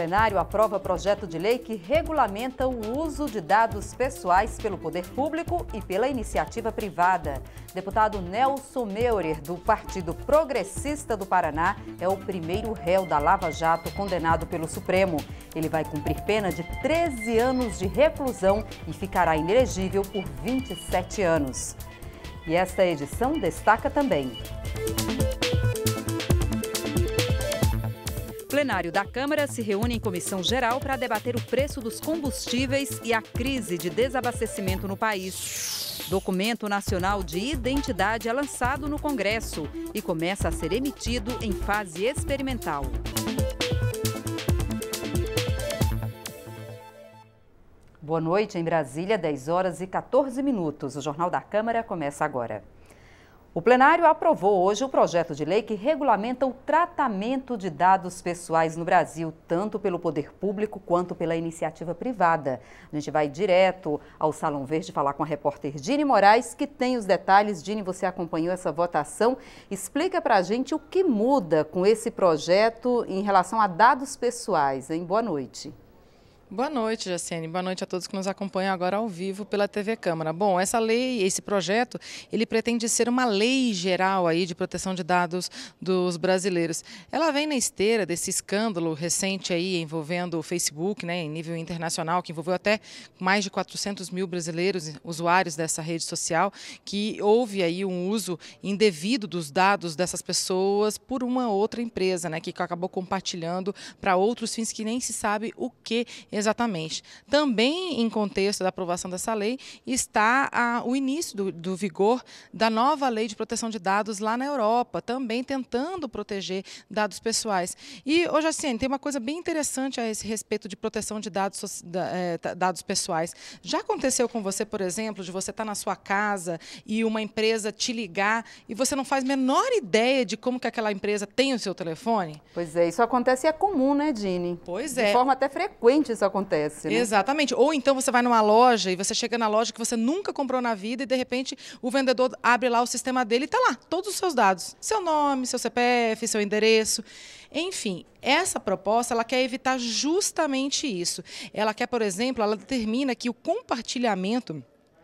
plenário aprova projeto de lei que regulamenta o uso de dados pessoais pelo poder público e pela iniciativa privada. Deputado Nelson Meurer, do Partido Progressista do Paraná, é o primeiro réu da Lava Jato condenado pelo Supremo. Ele vai cumprir pena de 13 anos de reclusão e ficará inelegível por 27 anos. E esta edição destaca também: o plenário da Câmara se reúne em comissão geral para debater o preço dos combustíveis e a crise de desabastecimento no país. Documento Nacional de Identidade é lançado no Congresso e começa a ser emitido em fase experimental. Boa noite, em Brasília, 10 horas e 14 minutos. O Jornal da Câmara começa agora. O plenário aprovou hoje o projeto de lei que regulamenta o tratamento de dados pessoais no Brasil, tanto pelo poder público quanto pela iniciativa privada. A gente vai direto ao Salão Verde falar com a repórter Dini Moraes, que tem os detalhes. Dini, você acompanhou essa votação. Explica pra gente o que muda com esse projeto em relação a dados pessoais, hein? Boa noite. Boa noite, Jaciane. Boa noite a todos que nos acompanham agora ao vivo pela TV Câmara. Bom, essa lei, esse projeto, ele pretende ser uma lei geral aí de proteção de dados dos brasileiros. Ela vem na esteira desse escândalo recente aí envolvendo o Facebook, né, em nível internacional, que envolveu até mais de 400 mil brasileiros, usuários dessa rede social, que houve aí um uso indevido dos dados dessas pessoas por uma outra empresa, né, que acabou compartilhando para outros fins que nem se sabe o que exatamente. Também, em contexto da aprovação dessa lei, está o início do vigor da nova lei de proteção de dados lá na Europa, também tentando proteger dados pessoais. E, hoje, assim, tem uma coisa bem interessante a esse respeito de proteção de dados pessoais. Já aconteceu com você, por exemplo, de você estar na sua casa e uma empresa te ligar e você não faz a menor ideia de como que aquela empresa tem o seu telefone? Pois é, isso acontece e é comum, né, Dini? Pois é. De forma até frequente isso acontece, né? Exatamente. Ou então você vai numa loja e você chega na loja que você nunca comprou na vida e de repente o vendedor abre lá o sistema dele e está lá todos os seus dados. Seu nome, seu CPF, seu endereço. Enfim, essa proposta ela quer evitar justamente isso. Ela quer, por exemplo, ela determina que o compartilhamento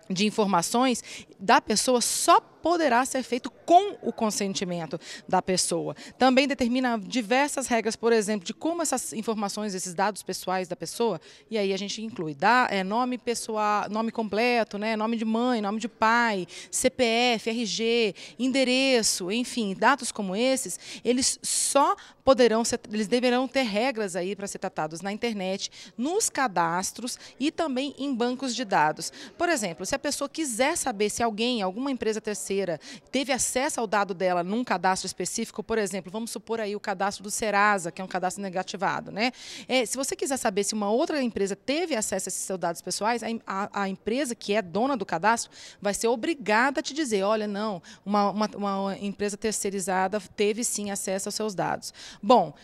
de informações da pessoa só poderá ser feito com o consentimento da pessoa. Também determina diversas regras, por exemplo, de como essas informações, esses dados pessoais da pessoa, e aí a gente inclui nome pessoal, nome completo, né, nome de mãe, nome de pai, CPF, RG, endereço, enfim, dados como esses, eles só poderão ser, eles deverão ter regras aí para ser tratados na internet, nos cadastros e também em bancos de dados. Por exemplo, se a pessoa quiser saber se alguma empresa terceira teve acesso ao dado dela num cadastro específico, por exemplo, vamos supor aí o cadastro do Serasa, que é um cadastro negativado, né? Se você quiser saber se uma outra empresa teve acesso a esses seus dados pessoais, a empresa que é dona do cadastro vai ser obrigada a te dizer, olha, não, uma empresa terceirizada teve sim acesso aos seus dados. Bom,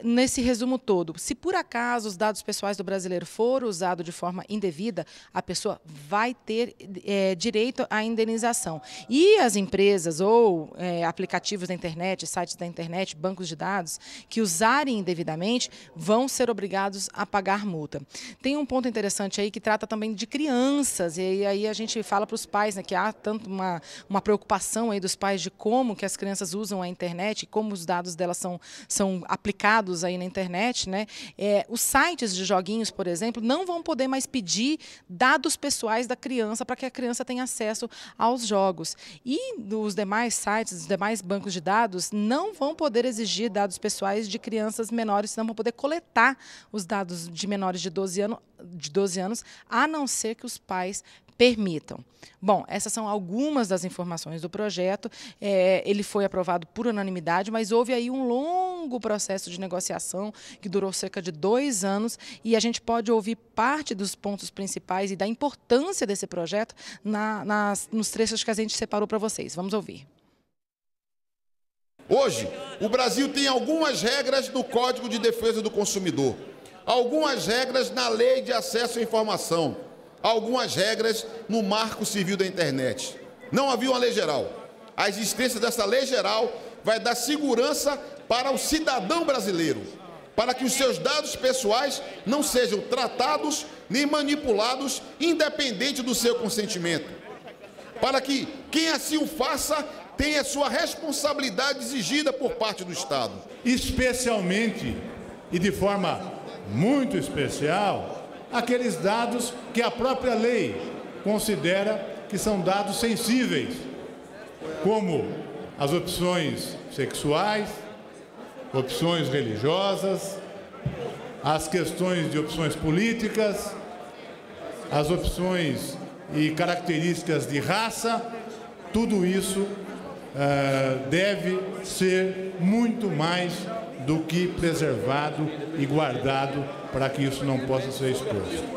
nesse resumo todo, se por acaso os dados pessoais do brasileiro forem usados de forma indevida, a pessoa vai ter direito à indenização. E as empresas ou aplicativos da internet, sites da internet, bancos de dados, que usarem indevidamente, vão ser obrigados a pagar multa. Tem um ponto interessante aí que trata também de crianças, e aí a gente fala para os pais, né, que há tanto uma preocupação aí dos pais de como que as crianças usam a internet, como os dados delas são aplicados aí na internet, né? Os sites de joguinhos, por exemplo, não vão poder mais pedir dados pessoais da criança para que a criança tenha acesso aos jogos. E os demais sites, os demais bancos de dados não vão poder exigir dados pessoais de crianças menores, não vão poder coletar os dados de menores de 12 anos, a não ser que os pais permitam. Bom, essas são algumas das informações do projeto. Ele foi aprovado por unanimidade, mas houve aí um longo processo de negociação que durou cerca de 2 anos e a gente pode ouvir parte dos pontos principais e da importância desse projeto nos trechos que a gente separou para vocês. Vamos ouvir. Hoje, o Brasil tem algumas regras no Código de Defesa do Consumidor, algumas regras na Lei de Acesso à Informação, algumas regras no Marco Civil da Internet. Não havia uma lei geral. A existência dessa lei geral vai dar segurança para o cidadão brasileiro, para que os seus dados pessoais não sejam tratados nem manipulados, independente do seu consentimento, para que quem assim o faça tenha sua responsabilidade exigida por parte do Estado. Especialmente e de forma muito especial, aqueles dados que a própria lei considera que são dados sensíveis, como as opções sexuais, opções religiosas, as questões de opções políticas, as opções e características de raça, tudo isso deve ser muito mais do que preservado e guardado para que isso não possa ser exposto.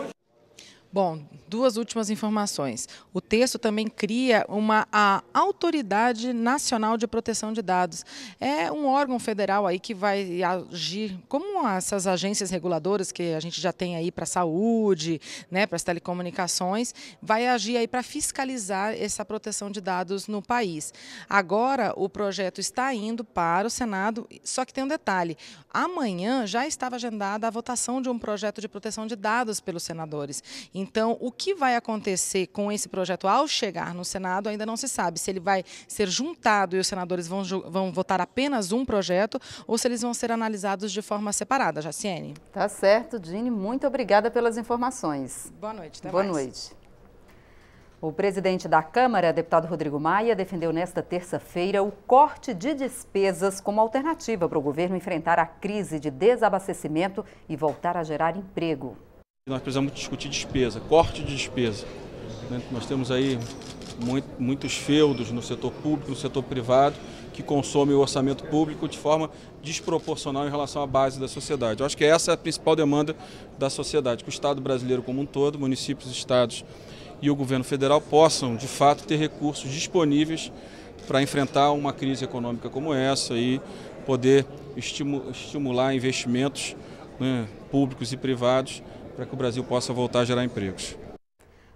Bom, duas últimas informações. O texto também cria a Autoridade Nacional de Proteção de Dados. É um órgão federal aí que vai agir como essas agências reguladoras que a gente já tem aí para a saúde, né, para as telecomunicações, vai agir aí para fiscalizar essa proteção de dados no país. Agora o projeto está indo para o Senado, só que tem um detalhe. Amanhã já estava agendada a votação de um projeto de proteção de dados pelos senadores. Então, o que vai acontecer com esse projeto ao chegar no Senado ainda não se sabe. Se ele vai ser juntado e os senadores vão votar apenas um projeto ou se eles vão ser analisados de forma separada. Jaciene. Tá certo, Dini. Muito obrigada pelas informações. Boa noite. Até Boa mais. noite. O presidente da Câmara, deputado Rodrigo Maia, defendeu nesta terça-feira o corte de despesas como alternativa para o governo enfrentar a crise de desabastecimento e voltar a gerar emprego. Nós precisamos discutir despesa, corte de despesa. Nós temos aí muitos feudos no setor público, no setor privado, que consomem o orçamento público de forma desproporcional em relação à base da sociedade. Eu acho que essa é a principal demanda da sociedade, que o Estado brasileiro como um todo, municípios, estados e o governo federal possam, de fato, ter recursos disponíveis para enfrentar uma crise econômica como essa e poder estimular investimentos, né, públicos e privados, para que o Brasil possa voltar a gerar empregos.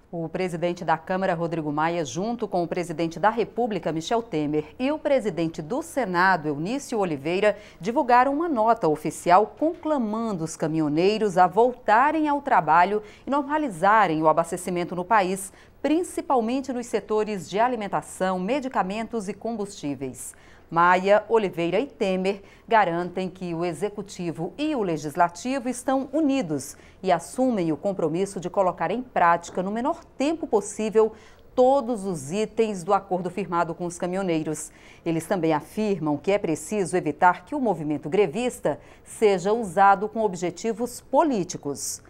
O presidente da Câmara, Rodrigo Maia, junto com o presidente da República, Michel Temer, e o presidente do Senado, Eunício Oliveira, divulgaram uma nota oficial conclamando os caminhoneiros a voltarem ao trabalho e normalizarem o abastecimento no país, principalmente nos setores de alimentação, medicamentos e combustíveis. Maia, Oliveira e Temer garantem que o Executivo e o Legislativo estão unidos e assumem o compromisso de colocar em prática, no menor tempo possível, todos os itens do acordo firmado com os caminhoneiros. Eles também afirmam que é preciso evitar que o movimento grevista seja usado com objetivos políticos.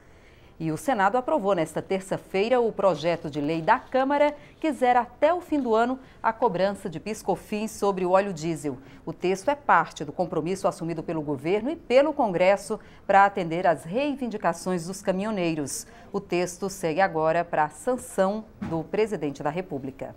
E o Senado aprovou nesta terça-feira o projeto de lei da Câmara que zera até o fim do ano a cobrança de PIS/COFINS sobre o óleo diesel. O texto é parte do compromisso assumido pelo governo e pelo Congresso para atender às reivindicações dos caminhoneiros. O texto segue agora para a sanção do presidente da República.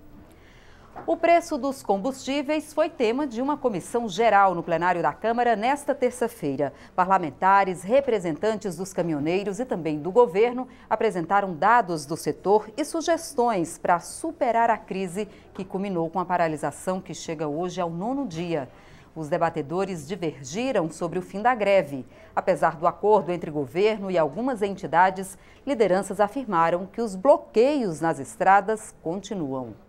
O preço dos combustíveis foi tema de uma comissão geral no plenário da Câmara nesta terça-feira. Parlamentares, representantes dos caminhoneiros e também do governo apresentaram dados do setor e sugestões para superar a crise que culminou com a paralisação que chega hoje ao 9º dia. Os debatedores divergiram sobre o fim da greve. Apesar do acordo entre governo e algumas entidades, lideranças afirmaram que os bloqueios nas estradas continuam.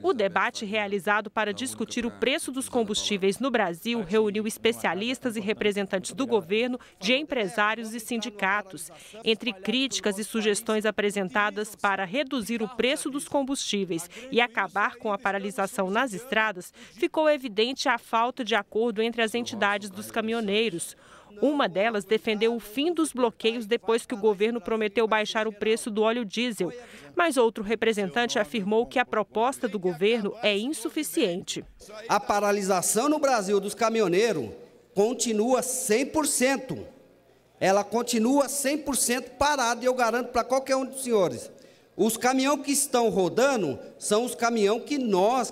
O debate realizado para discutir o preço dos combustíveis no Brasil reuniu especialistas e representantes do governo, de empresários e sindicatos. Entre críticas e sugestões apresentadas para reduzir o preço dos combustíveis e acabar com a paralisação nas estradas, ficou evidente a falta de acordo entre as entidades dos caminhoneiros. Uma delas defendeu o fim dos bloqueios depois que o governo prometeu baixar o preço do óleo diesel. Mas outro representante afirmou que a proposta do governo é insuficiente. A paralisação no Brasil dos caminhoneiros continua 100%. Ela continua 100% parada e eu garanto para qualquer um dos senhores. Os caminhões que estão rodando são os caminhões que nós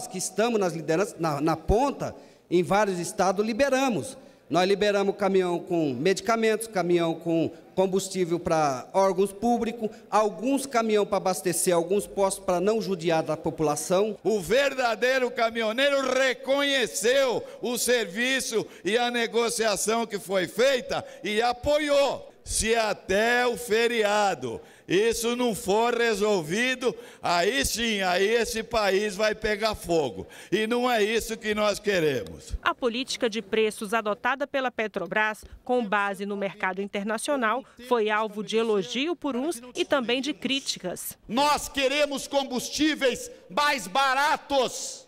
que estamos nas lideranças, na ponta, em vários estados, liberamos. Nós liberamos caminhão com medicamentos, caminhão com combustível para órgãos públicos, alguns caminhões para abastecer alguns postos para não judiar da população. O verdadeiro caminhoneiro reconheceu o serviço e a negociação que foi feita e apoiou. Se até o feriado isso não for resolvido, aí sim, aí esse país vai pegar fogo. E não é isso que nós queremos. A política de preços adotada pela Petrobras, com base no mercado internacional, foi alvo de elogio por uns e também de críticas. Nós queremos combustíveis mais baratos.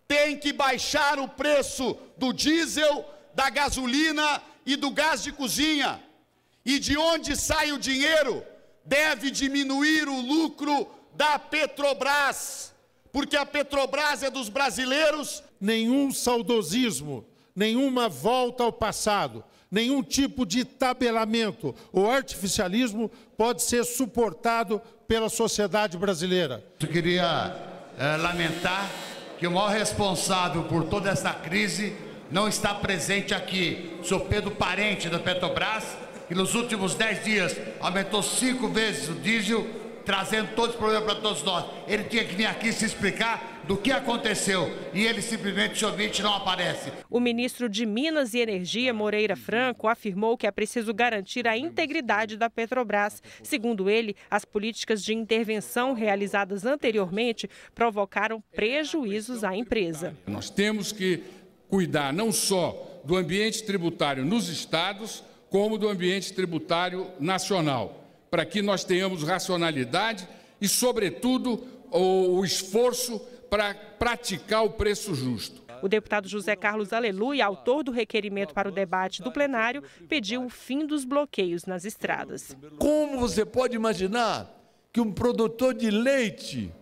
Tem que baixar o preço do diesel, da gasolina e do gás de cozinha. E de onde sai o dinheiro, deve diminuir o lucro da Petrobras, porque a Petrobras é dos brasileiros. Nenhum saudosismo, nenhuma volta ao passado, nenhum tipo de tabelamento ou artificialismo pode ser suportado pela sociedade brasileira. Eu queria lamentar que o maior responsável por toda essa crise não está presente aqui. Sou Pedro Parente da Petrobras, que nos últimos 10 dias aumentou 5 vezes o diesel, trazendo todos os problemas para todos nós. Ele tinha que vir aqui se explicar do que aconteceu e ele simplesmente, somente não aparece. O ministro de Minas e Energia, Moreira Franco, afirmou que é preciso garantir a integridade da Petrobras. Segundo ele, as políticas de intervenção realizadas anteriormente provocaram prejuízos à empresa. Nós temos que cuidar não só do ambiente tributário nos estados, como do ambiente tributário nacional, para que nós tenhamos racionalidade e, sobretudo, o esforço para praticar o preço justo. O deputado José Carlos Aleluia, autor do requerimento para o debate do plenário, pediu o fim dos bloqueios nas estradas. Como você pode imaginar que um produtor de leite,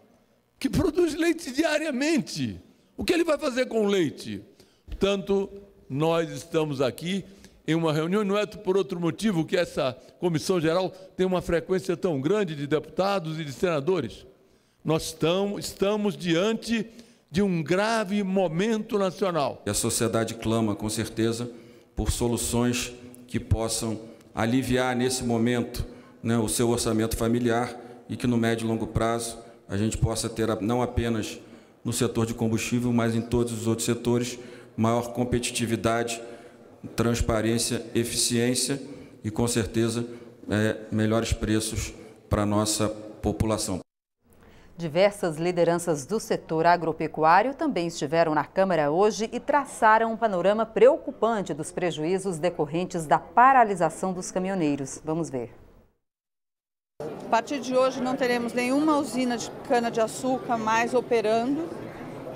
que produz leite diariamente, o que ele vai fazer com o leite? Portanto, nós estamos aqui em uma reunião, não é por outro motivo que essa Comissão Geral tem uma frequência tão grande de deputados e de senadores. Nós estamos diante de um grave momento nacional. E a sociedade clama, com certeza, por soluções que possam aliviar nesse momento, né, o seu orçamento familiar e que no médio e longo prazo a gente possa ter, não apenas no setor de combustível, mas em todos os outros setores, maior competitividade, transparência, eficiência e, com certeza, melhores preços para a nossa população. Diversas lideranças do setor agropecuário também estiveram na Câmara hoje e traçaram um panorama preocupante dos prejuízos decorrentes da paralisação dos caminhoneiros. Vamos ver. A partir de hoje não teremos nenhuma usina de cana-de-açúcar mais operando,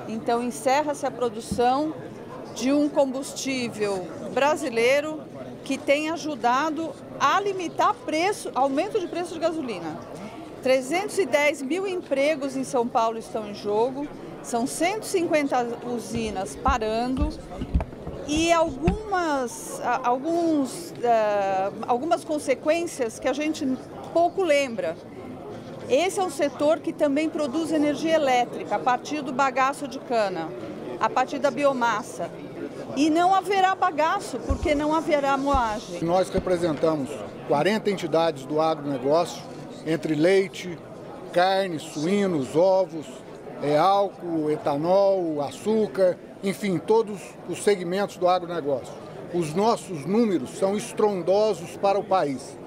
então encerra-se a produção de um combustível brasileiro que tem ajudado a limitar aumento de preço de gasolina. 310 mil empregos em São Paulo estão em jogo, são 150 usinas parando e algumas consequências que a gente pouco lembra. Esse é um setor que também produz energia elétrica a partir do bagaço de cana, a partir da biomassa. E não haverá bagaço, porque não haverá moagem. Nós representamos 40 entidades do agronegócio, entre leite, carne, suínos, ovos, álcool, etanol, açúcar, enfim, todos os segmentos do agronegócio. Os nossos números são estrondosos para o país.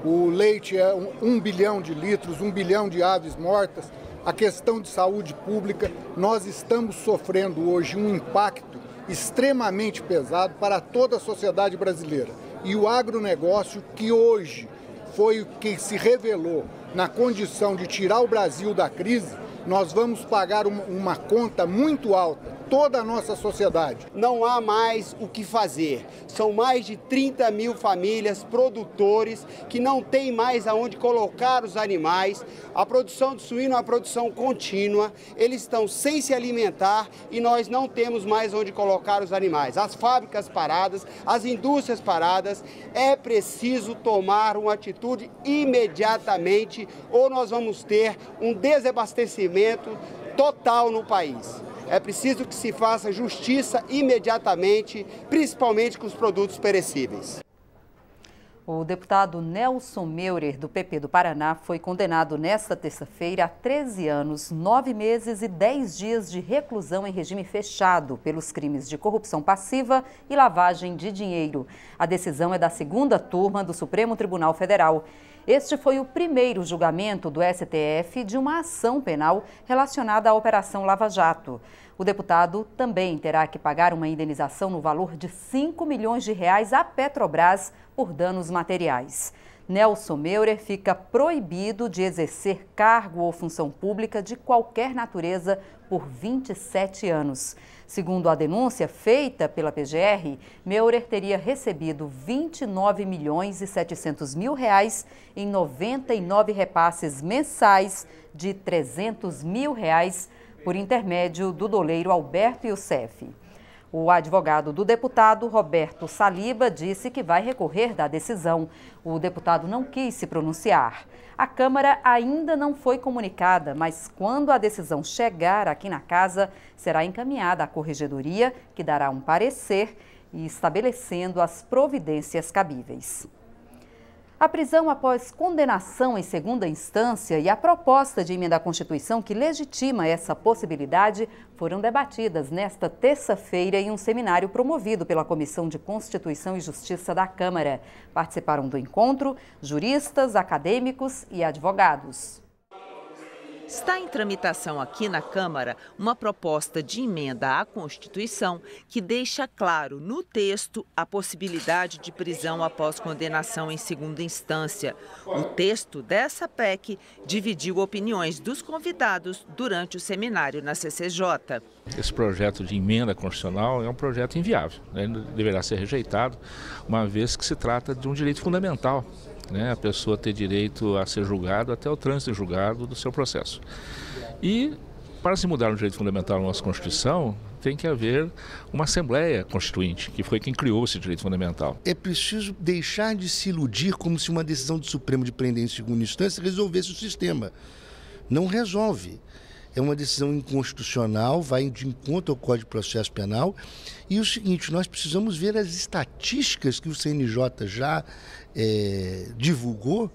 O leite é 1 bilhão de litros, 1 bilhão de aves mortas. A questão de saúde pública, nós estamos sofrendo hoje um impacto extremamente pesado para toda a sociedade brasileira. E o agronegócio, que hoje foi o que se revelou na condição de tirar o Brasil da crise, nós vamos pagar uma conta muito alta, toda a nossa sociedade. Não há mais o que fazer. São mais de 30 mil famílias, produtores, que não têm mais aonde colocar os animais. A produção de suíno é uma produção contínua, eles estão sem se alimentar e nós não temos mais onde colocar os animais. As fábricas paradas, as indústrias paradas, é preciso tomar uma atitude imediatamente ou nós vamos ter um desabastecimento total no país. É preciso que se faça justiça imediatamente, principalmente com os produtos perecíveis. O deputado Nelson Meurer, do PP do Paraná, foi condenado nesta terça-feira a 13 anos, 9 meses e 10 dias de reclusão em regime fechado pelos crimes de corrupção passiva e lavagem de dinheiro. A decisão é da segunda turma do Supremo Tribunal Federal. Este foi o primeiro julgamento do STF de uma ação penal relacionada à Operação Lava Jato. O deputado também terá que pagar uma indenização no valor de 5 milhões de reais à Petrobras por danos materiais. Nelson Meurer fica proibido de exercer cargo ou função pública de qualquer natureza por 27 anos. Segundo a denúncia feita pela PGR, Meurer teria recebido 29 milhões e 700 mil reais em 99 repasses mensais de 300 mil reais por intermédio do doleiro Alberto Youssef. O advogado do deputado, Roberto Saliba, disse que vai recorrer da decisão. O deputado não quis se pronunciar. A Câmara ainda não foi comunicada, mas quando a decisão chegar aqui na casa, será encaminhada à Corregedoria, que dará um parecer e estabelecendo as providências cabíveis. A prisão após condenação em segunda instância e a proposta de emenda à Constituição que legitima essa possibilidade foram debatidas nesta terça-feira em um seminário promovido pela Comissão de Constituição e Justiça da Câmara. Participaram do encontro juristas, acadêmicos e advogados. Está em tramitação aqui na Câmara uma proposta de emenda à Constituição que deixa claro no texto a possibilidade de prisão após condenação em segunda instância. O texto dessa PEC dividiu opiniões dos convidados durante o seminário na CCJ. Esse projeto de emenda constitucional é um projeto inviável, ele deverá ser rejeitado, uma vez que se trata de um direito fundamental. A pessoa ter direito a ser julgado até o trânsito julgado do seu processo. E, para se mudar um direito fundamental na nossa Constituição, tem que haver uma Assembleia Constituinte, que foi quem criou esse direito fundamental. É preciso deixar de se iludir como se uma decisão do Supremo de prender em segunda instância resolvesse o sistema. Não resolve. É uma decisão inconstitucional, vai de encontro ao Código de Processo Penal. E o seguinte, nós precisamos ver as estatísticas que o CNJ já divulgou,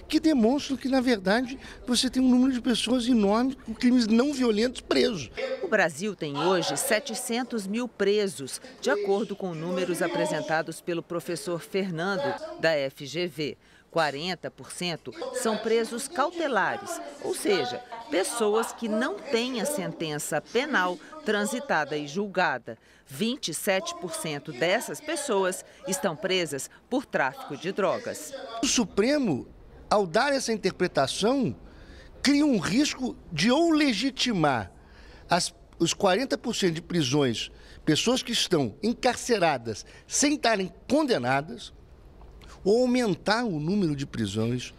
que demonstram que, na verdade, você tem um número de pessoas enorme com crimes não violentos presos. O Brasil tem hoje 700 mil presos, de acordo com números apresentados pelo professor Fernando, da FGV. 40% são presos cautelares, ou seja, pessoas que não têm a sentença penal transitada e julgada. 27% dessas pessoas estão presas por tráfico de drogas. O Supremo, ao dar essa interpretação, cria um risco de ou legitimar os 40% de prisões, pessoas que estão encarceradas sem estarem condenadas, ou aumentar o número de prisões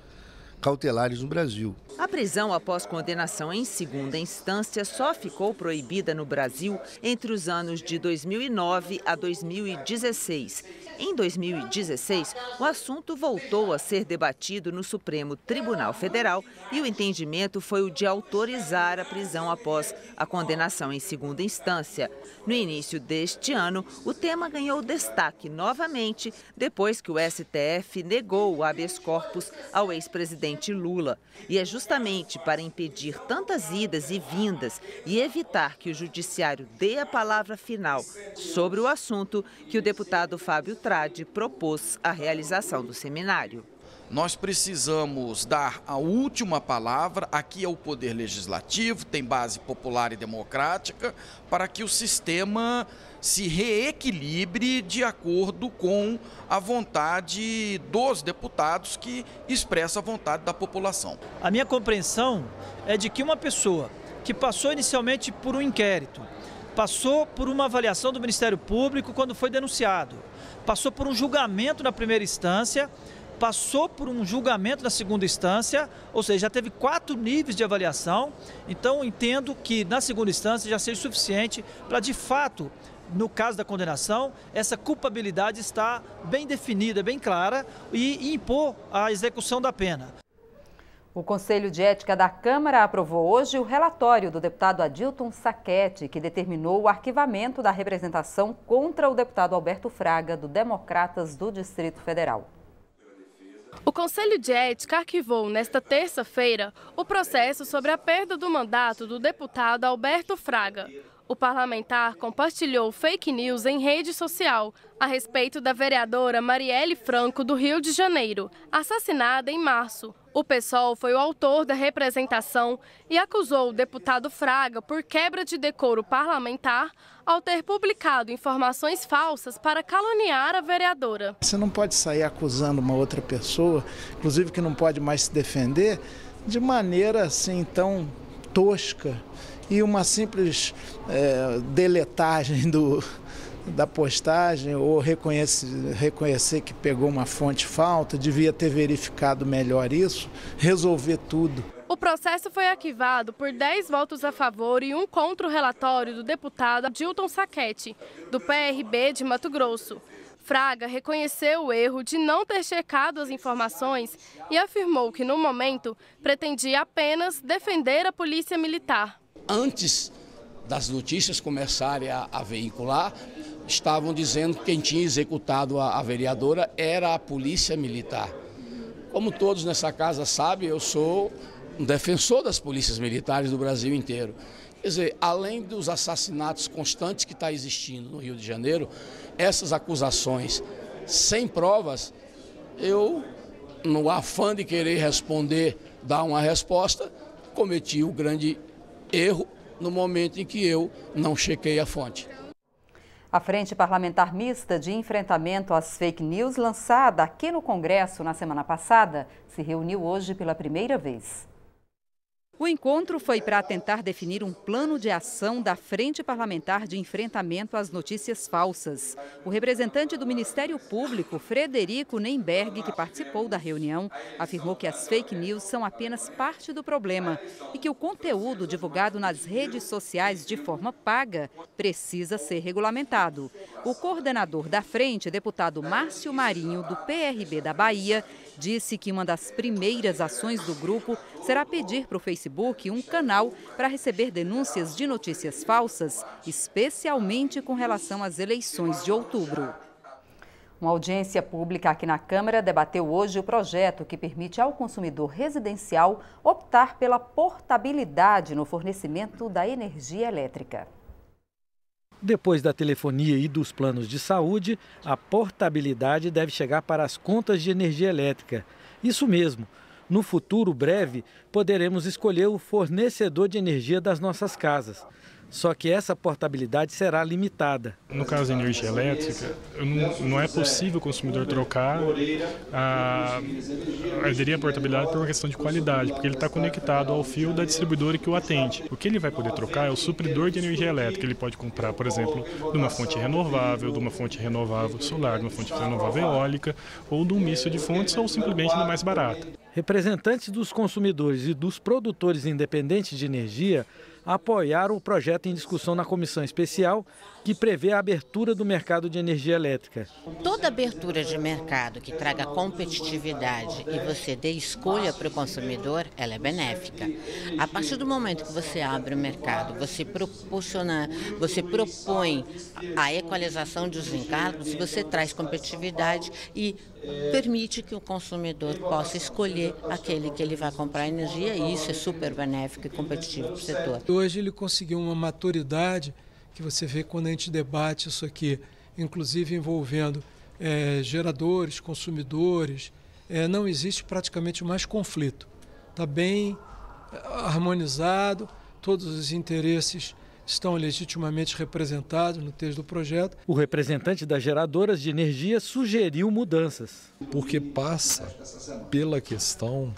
cautelares no Brasil. A prisão após condenação em segunda instância só ficou proibida no Brasil entre os anos de 2009 a 2016. Em 2016, o assunto voltou a ser debatido no Supremo Tribunal Federal e o entendimento foi o de autorizar a prisão após a condenação em segunda instância. No início deste ano, o tema ganhou destaque novamente depois que o STF negou o habeas corpus ao ex-presidente Lula. E é justamente para impedir tantas idas e vindas e evitar que o judiciário dê a palavra final sobre o assunto que o deputado Fábio Tradi propôs a realização do seminário. Nós precisamos dar a última palavra, aqui é o Poder Legislativo, tem base popular e democrática, para que o sistema se reequilibre de acordo com a vontade dos deputados que expressa a vontade da população. A minha compreensão é de que uma pessoa que passou inicialmente por um inquérito, passou por uma avaliação do Ministério Público quando foi denunciado, passou por um julgamento na primeira instância, passou por um julgamento na segunda instância, ou seja, já teve 4 níveis de avaliação, então entendo que na segunda instância já seja suficiente para, de fato, no caso da condenação, essa culpabilidade está bem definida, bem clara e impor a execução da pena. O Conselho de Ética da Câmara aprovou hoje o relatório do deputado Adilton Sacchetti, que determinou o arquivamento da representação contra o deputado Alberto Fraga, do Democratas do Distrito Federal. O Conselho de Ética arquivou nesta terça-feira o processo sobre a perda do mandato do deputado Alberto Fraga. O parlamentar compartilhou fake news em rede social a respeito da vereadora Marielle Franco, do Rio de Janeiro, assassinada em março. O PSOL foi o autor da representação e acusou o deputado Fraga por quebra de decoro parlamentar ao ter publicado informações falsas para caluniar a vereadora. Você não pode sair acusando uma outra pessoa, inclusive que não pode mais se defender, de maneira assim tão tosca. E uma simples deletagem da postagem ou reconhecer que pegou uma fonte falta, devia ter verificado melhor isso, resolver tudo. O processo foi arquivado por 10 votos a favor e 1 contra o relatório do deputado Adilton Sacchetti, do PRB de Mato Grosso. Fraga reconheceu o erro de não ter checado as informações e afirmou que, no momento, pretendia apenas defender a polícia militar. Antes das notícias começarem a veicular, estavam dizendo que quem tinha executado a vereadora era a polícia militar. Como todos nessa casa sabem, eu sou um defensor das polícias militares do Brasil inteiro. Quer dizer, além dos assassinatos constantes que está existindo no Rio de Janeiro, essas acusações sem provas, eu, no afã de querer responder, dar uma resposta, cometi o grande erro no momento em que eu não chequei a fonte. A Frente Parlamentar Mista de Enfrentamento às Fake News, lançada aqui no Congresso na semana passada, se reuniu hoje pela primeira vez. O encontro foi para tentar definir um plano de ação da Frente Parlamentar de Enfrentamento às Notícias Falsas. O representante do Ministério Público, Frederico Nemberg, que participou da reunião, afirmou que as fake news são apenas parte do problema e que o conteúdo divulgado nas redes sociais de forma paga precisa ser regulamentado. O coordenador da frente, deputado Márcio Marinho, do PRB da Bahia, disse que uma das primeiras ações do grupo será pedir para o Facebook um canal para receber denúncias de notícias falsas, especialmente com relação às eleições de outubro. Uma audiência pública aqui na Câmara debateu hoje o projeto que permite ao consumidor residencial optar pela portabilidade no fornecimento da energia elétrica. Depois da telefonia e dos planos de saúde, a portabilidade deve chegar para as contas de energia elétrica. Isso mesmo, no futuro breve, poderemos escolher o fornecedor de energia das nossas casas. Só que essa portabilidade será limitada. No caso da energia elétrica, não é possível o consumidor trocar a portabilidade por uma questão de qualidade, porque ele está conectado ao fio da distribuidora que o atende. O que ele vai poder trocar é o supridor de energia elétrica. Ele pode comprar, por exemplo, de uma fonte renovável solar, de uma fonte renovável eólica, ou de um misto de fontes, ou simplesmente da mais barata. Representantes dos consumidores e dos produtores independentes de energia apoiaram o projeto em discussão na comissão especial que prevê a abertura do mercado de energia elétrica. Toda abertura de mercado que traga competitividade e você dê escolha para o consumidor, ela é benéfica. A partir do momento que você abre o mercado, você propõe a equalização dos encargos, você traz competitividade e permite que o consumidor possa escolher aquele que ele vai comprar energia, e isso é super benéfico e competitivo para o setor. Hoje ele conseguiu uma maturidade que você vê quando a gente debate isso aqui, inclusive envolvendo geradores, consumidores, não existe praticamente mais conflito. Está bem harmonizado, todos os interesses estão legitimamente representados no texto do projeto. O representante das geradoras de energia sugeriu mudanças. Porque passa pela questão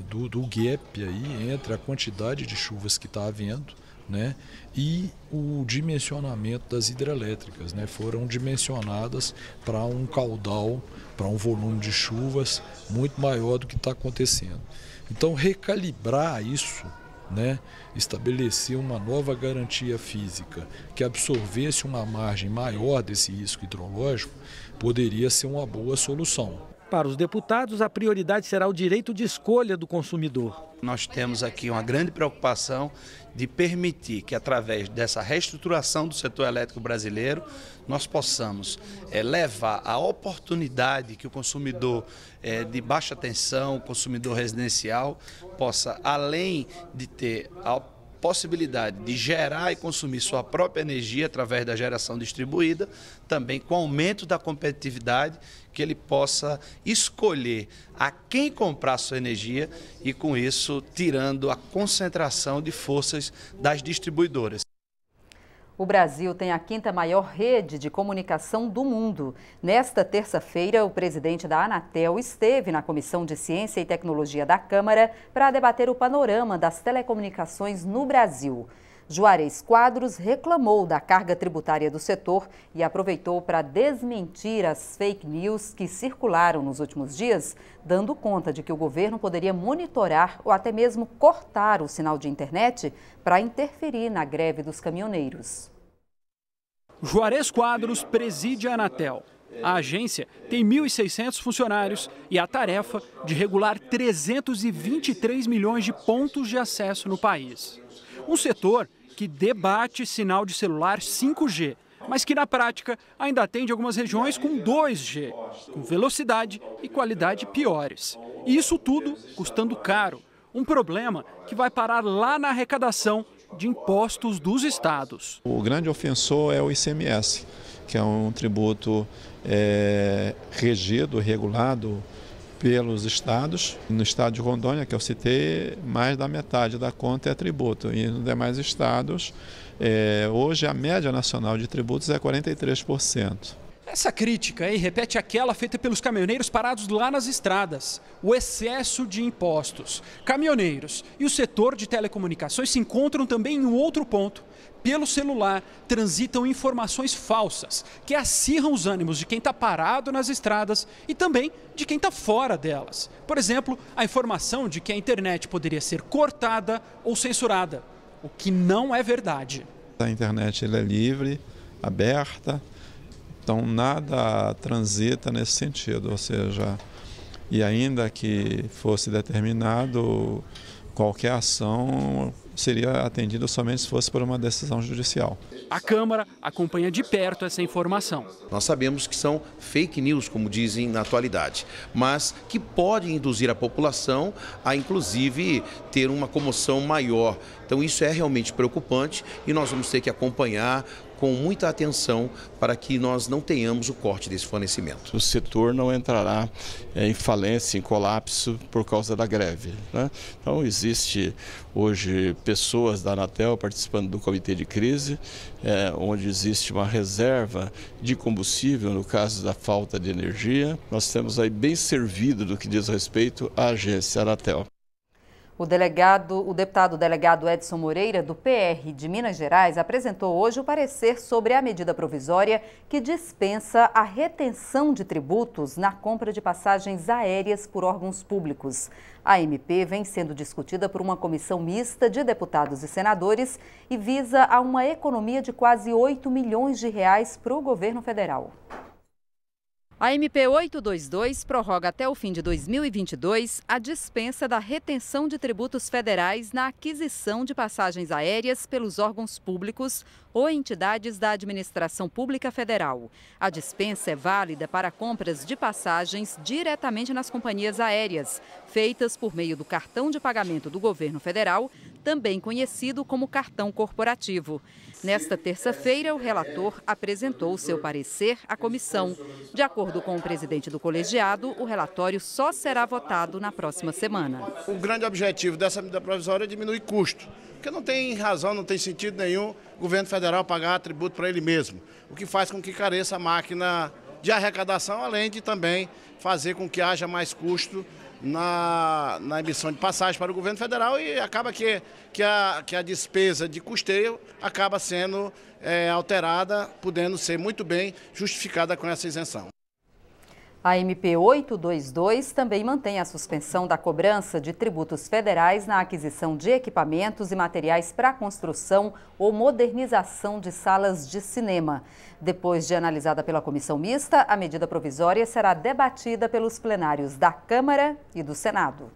do gap aí entre a quantidade de chuvas que está havendo, né, e o dimensionamento das hidrelétricas, né, foram dimensionadas para um caudal, para um volume de chuvas muito maior do que está acontecendo. Então, recalibrar isso, né, estabelecer uma nova garantia física que absorvesse uma margem maior desse risco hidrológico, poderia ser uma boa solução. Para os deputados, a prioridade será o direito de escolha do consumidor. Nós temos aqui uma grande preocupação de permitir que, através dessa reestruturação do setor elétrico brasileiro, nós possamos levar a oportunidade que o consumidor de baixa tensão, o consumidor residencial, possa, além de ter a possibilidade de gerar e consumir sua própria energia através da geração distribuída, também com aumento da competitividade, que ele possa escolher a quem comprar sua energia e, com isso, tirando a concentração de forças das distribuidoras. O Brasil tem a 5ª maior rede de comunicação do mundo. Nesta terça-feira, o presidente da Anatel esteve na Comissão de Ciência e Tecnologia da Câmara para debater o panorama das telecomunicações no Brasil. Juarez Quadros reclamou da carga tributária do setor e aproveitou para desmentir as fake news que circularam nos últimos dias, dando conta de que o governo poderia monitorar ou até mesmo cortar o sinal de internet para interferir na greve dos caminhoneiros. Juarez Quadros preside a Anatel. A agência tem 1.600 funcionários e a tarefa de regular 323 milhões de pontos de acesso no país. Um setor que debate sinal de celular 5G, mas que na prática ainda atende algumas regiões com 2G, com velocidade e qualidade piores. E isso tudo custando caro. Um problema que vai parar lá na arrecadação de impostos dos estados. O grande ofensor é o ICMS, que é um tributo regido, regulado pelos estados. No estado de Rondônia, que eu citei, mais da metade da conta é tributo. E nos demais estados, hoje a média nacional de tributos é 43%. Essa crítica aí repete aquela feita pelos caminhoneiros parados lá nas estradas. O excesso de impostos. Caminhoneiros e o setor de telecomunicações se encontram também em um outro ponto. Pelo celular, transitam informações falsas que acirram os ânimos de quem está parado nas estradas e também de quem está fora delas. Por exemplo, a informação de que a internet poderia ser cortada ou censurada, o que não é verdade. A internet ela é livre, aberta, então nada transita nesse sentido, ou seja, e ainda que fosse determinado, qualquer ação seria atendida somente se fosse por uma decisão judicial. A Câmara acompanha de perto essa informação. Nós sabemos que são fake news, como dizem na atualidade, mas que podem induzir a população a, inclusive, ter uma comoção maior. Então isso é realmente preocupante e nós vamos ter que acompanhar com muita atenção para que nós não tenhamos o corte desse fornecimento. O setor não entrará em falência, em colapso por causa da greve, né? Então existe hoje pessoas da Anatel participando do comitê de crise, onde existe uma reserva de combustível no caso da falta de energia. Nós temos aí bem servido do que diz respeito à agência Anatel. O deputado delegado Edson Moreira, do PR de Minas Gerais, apresentou hoje o parecer sobre a medida provisória que dispensa a retenção de tributos na compra de passagens aéreas por órgãos públicos. A MP vem sendo discutida por uma comissão mista de deputados e senadores e visa a uma economia de quase 8 milhões de reais para o governo federal. A MP 822 prorroga até o fim de 2022 a dispensa da retenção de tributos federais na aquisição de passagens aéreas pelos órgãos públicos ou entidades da administração pública federal. A dispensa é válida para compras de passagens diretamente nas companhias aéreas, feitas por meio do cartão de pagamento do governo federal, também conhecido como cartão corporativo. Nesta terça-feira, o relator apresentou seu parecer à comissão. De acordo com o presidente do colegiado, o relatório só será votado na próxima semana. O grande objetivo dessa medida provisória é diminuir custo, porque não tem razão, não tem sentido nenhum o governo federal pagar tributo para ele mesmo, o que faz com que careça a máquina de arrecadação, além de também fazer com que haja mais custo na emissão de passagem para o governo federal e acaba que a despesa de custeio acaba sendo alterada, podendo ser muito bem justificada com essa isenção. A MP 822 também mantém a suspensão da cobrança de tributos federais na aquisição de equipamentos e materiais para construção ou modernização de salas de cinema. Depois de analisada pela comissão mista, a medida provisória será debatida pelos plenários da Câmara e do Senado.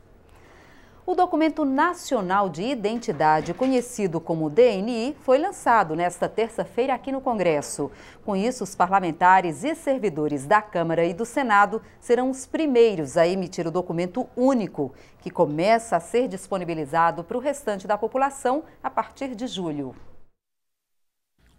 O Documento Nacional de Identidade, conhecido como DNI, foi lançado nesta terça-feira aqui no Congresso. Com isso, os parlamentares e servidores da Câmara e do Senado serão os primeiros a emitir o documento único, que começa a ser disponibilizado para o restante da população a partir de julho.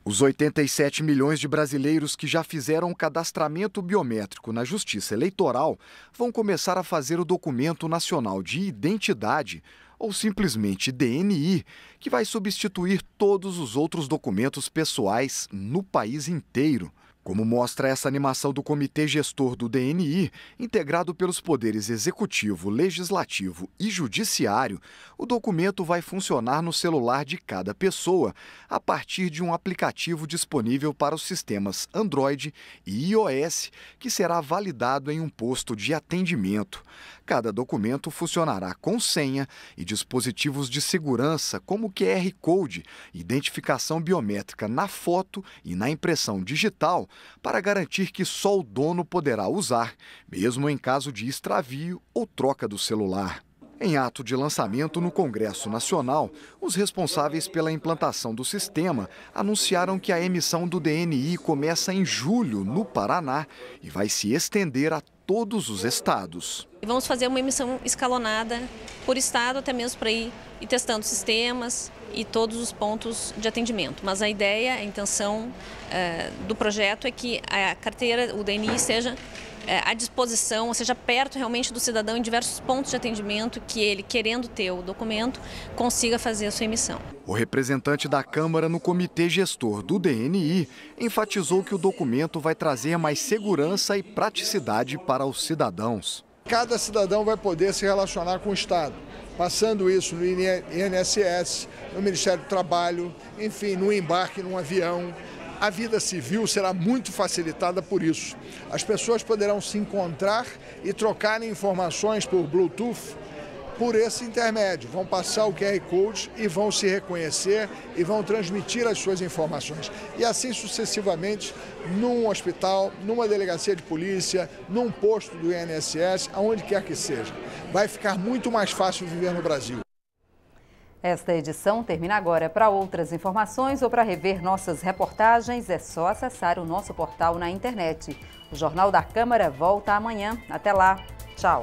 Os 87 milhões de brasileiros que já fizeram o cadastramento biométrico na Justiça Eleitoral vão começar a fazer o Documento Nacional de Identidade, ou simplesmente DNI, que vai substituir todos os outros documentos pessoais no país inteiro. Como mostra essa animação do Comitê Gestor do DNI, integrado pelos poderes Executivo, Legislativo e Judiciário, o documento vai funcionar no celular de cada pessoa a partir de um aplicativo disponível para os sistemas Android e iOS, que será validado em um posto de atendimento. Cada documento funcionará com senha e dispositivos de segurança como QR Code, identificação biométrica na foto e na impressão digital, para garantir que só o dono poderá usar, mesmo em caso de extravio ou troca do celular. Em ato de lançamento no Congresso Nacional, os responsáveis pela implantação do sistema anunciaram que a emissão do DNI começa em julho no Paraná e vai se estender a todos os estados. Vamos fazer uma emissão escalonada por estado, até mesmo para ir testando sistemas e todos os pontos de atendimento. Mas a ideia, a intenção do projeto é que a carteira, o DNI, seja à disposição, ou seja, perto realmente do cidadão em diversos pontos de atendimento, que ele, querendo ter o documento, consiga fazer a sua emissão. O representante da Câmara no Comitê Gestor do DNI enfatizou que o documento vai trazer mais segurança e praticidade para os cidadãos. Cada cidadão vai poder se relacionar com o Estado, passando isso no INSS, no Ministério do Trabalho, enfim, no embarque num avião. A vida civil será muito facilitada por isso. As pessoas poderão se encontrar e trocarem informações por Bluetooth por esse intermédio. Vão passar o QR Code e vão se reconhecer e vão transmitir as suas informações. E assim sucessivamente, num hospital, numa delegacia de polícia, num posto do INSS, aonde quer que seja. Vai ficar muito mais fácil viver no Brasil. Esta edição termina agora. Para outras informações ou para rever nossas reportagens, é só acessar o nosso portal na internet. O Jornal da Câmara volta amanhã. Até lá. Tchau.